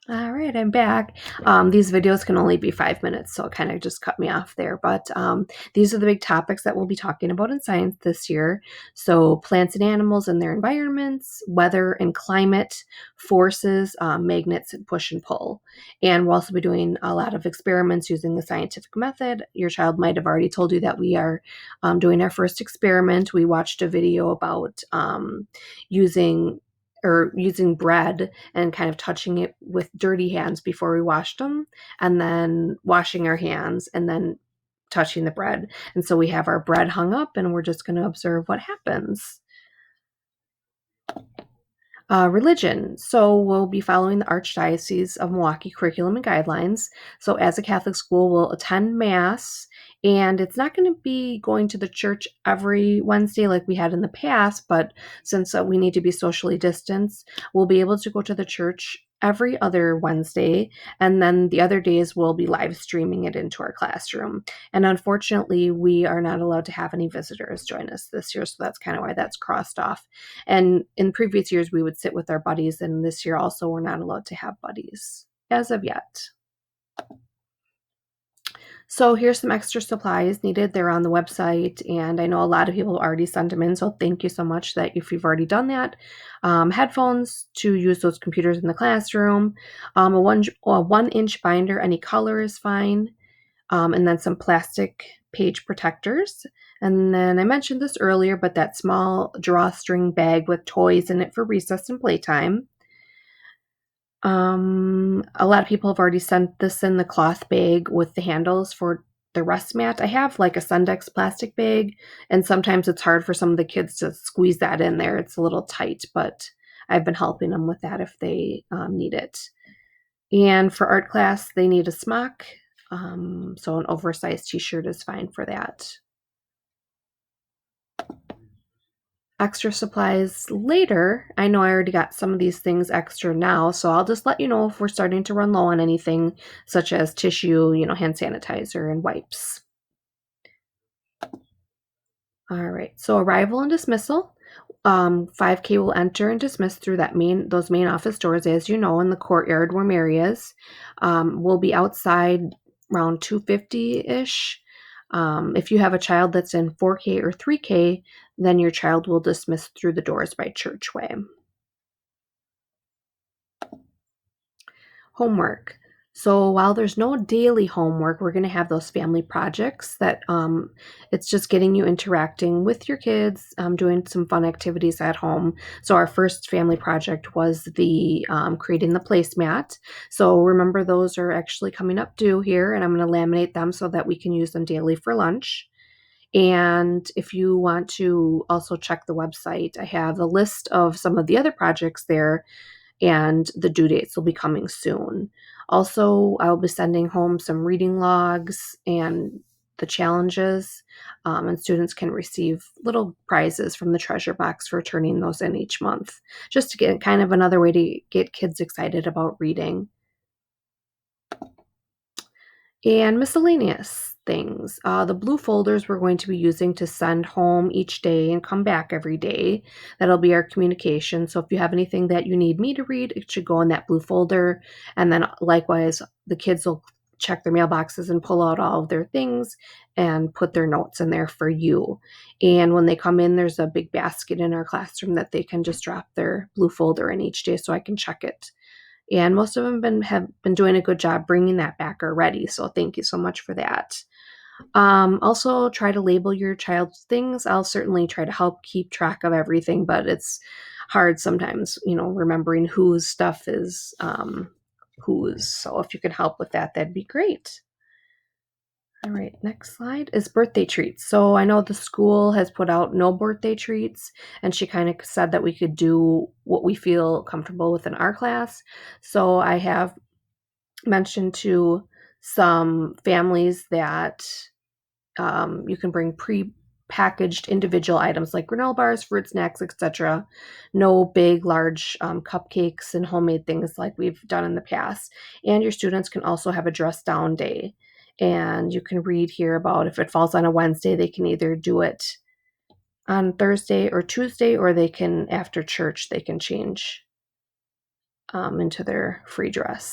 All right, I'm back. These videos can only be 5 minutes, so it kind of just cut me off there. But these are the big topics that we'll be talking about in science this year. So, plants and animals and their environments, weather and climate, forces, magnets, and push and pull. And we'll also be doing a lot of experiments using the scientific method. Your child might have already told you that we are doing our first experiment. We watched a video about using using bread and kind of touching it with dirty hands before we washed them, and then washing our hands and then touching the bread. And so we have our bread hung up and we're just going to observe what happens. Religion. So we'll be following the Archdiocese of Milwaukee curriculum and guidelines. So as a Catholic school, we'll attend Mass, and it's not going to be going to the church every Wednesday like we had in the past, but since we need to be socially distanced, we'll be able to go to the church every other Wednesday, and then the other days we'll be live streaming it into our classroom. And unfortunately, we are not allowed to have any visitors join us this year, so that's kind of why that's crossed off. And in previous years, we would sit with our buddies, and this year also, we're not allowed to have buddies as of yet. So here's some extra supplies needed. They're on the website, and I know a lot of people already sent them in, so thank you so much that if you've already done that. Headphones to use those computers in the classroom, a 1-inch binder, any color is fine, and then some plastic page protectors. And then I mentioned this earlier, but that small drawstring bag with toys in it for recess and playtime. A lot of people have already sent this in the cloth bag with the handles for the rest mat. I have like a Sundex plastic bag, and sometimes it's hard for some of the kids to squeeze that in there. It's a little tight, but I've been helping them with that if they need it. And for art class, they need a smock. So an oversized t-shirt is fine for that. Extra supplies later. I know I already got some of these things extra now, so I'll just let you know if we're starting to run low on anything, such as tissue, hand sanitizer, and wipes. All right, so arrival and dismissal. 5K will enter and dismiss through those main office doors, as you know, in the courtyard where Mary is. We'll be outside around 2:50-ish. If you have a child that's in 4K or 3K, then your child will dismiss through the doors by Churchway. Homework. So while there's no daily homework, we're going to have those family projects that it's just getting you interacting with your kids, doing some fun activities at home. So our first family project was the creating the placemat. So remember, those are actually coming up due here, and I'm going to laminate them so that we can use them daily for lunch. And if you want to also check the website, I have a list of some of the other projects there, and the due dates will be coming soon. Also, I'll be sending home some reading logs and the challenges, and students can receive little prizes from the treasure box for turning those in each month, just to get kind of another way to get kids excited about reading. And miscellaneous things. The blue folders we're going to be using to send home each day and come back every day. That'll be our communication. So if you have anything that you need me to read, it should go in that blue folder. And then likewise, the kids will check their mailboxes and pull out all of their things and put their notes in there for you. And when they come in, there's a big basket in our classroom that they can just drop their blue folder in each day so I can check it. And most of them have been doing a good job bringing that back already. So thank you so much for that. Also, try to label your child's things. I'll certainly try to help keep track of everything, but it's hard sometimes, remembering whose stuff is whose. So if you could help with that, that'd be great. All right, next slide is birthday treats. So I know the school has put out no birthday treats, and she kind of said that we could do what we feel comfortable with in our class. So I have mentioned to some families that you can bring pre-packaged individual items like granola bars, fruit snacks, etc. No big, large cupcakes and homemade things like we've done in the past. And your students can also have a dress down day. And you can read here about if it falls on a Wednesday, they can either do it on Thursday or Tuesday, or they can, after church, they can change into their free dress.